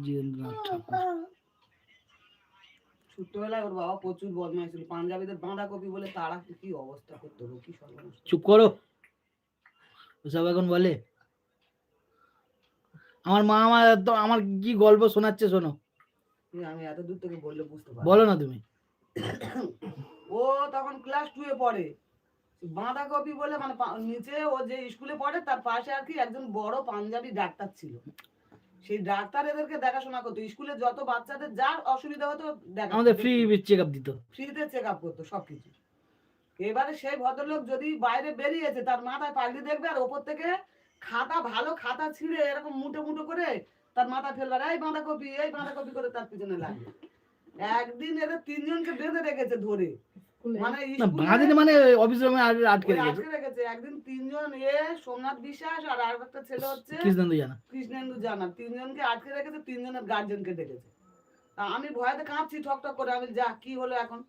জিতেন্দ্রনাথ ঠাকুর। ছোট্টবেলায় ওর বাবা প্রচুর বদমাইশ ছিল, পাঞ্জাবিদের বাঁধাকপি বলে তারা কি অবস্থা করতো, কি সর্বনাশ। চুপ করো, ওসব এখন বলে। আমার মা আমার কি গল্প শোনাচ্ছে শোনো। আমি এত দূর থেকে বললে বুঝতে পারবো। বলো না তুমি। ও তখন ক্লাস 2 এ পড়ে, বাঁধাকপি বলে মানে নিচে ও যে স্কুলে পড়ে তার পাশে আর কি একজন বড় পাঞ্জাবি ডাক্তার ছিল। সেই ডাক্তার এদেরকে দেখাশোনা করতো, স্কুলে যত বাচ্চাদের যার অসুবিধা হতো আমাদের ফ্রি চেক আপ দিত, ফ্রিতে চেক আপ করতো সবকিছু। এবারে সেই ভদ্রলোক যদি বাইরে বেরিয়েছে তার মাথায় পাগড়ি দেখবে, আর ওপর থেকে খাতা, ভালো খাতা ছিঁড়ে এরকম মুঠো মুঠো করে তার মাথা ফেলবার, এই বাঁধাকপি করে তার পিছনে লাগবে। একদিন এদের 3 জনকে বেঁধে রেখেছে ধরে, মানে মানে অফিস রুমে আটকে রেখেছে। একদিন 3 জন সোমনাথ বিশ্বাস আর আরেকটা ছেলে হচ্ছে কৃষ্ণেন্দু জানা 3 জনকে আটকে রেখেছে, 3 জনের গার্জেনকে ডেকেছে। আমি ভয়তে কাঁপছি ঠক ঠক করে, আমি যা কি হলো এখন।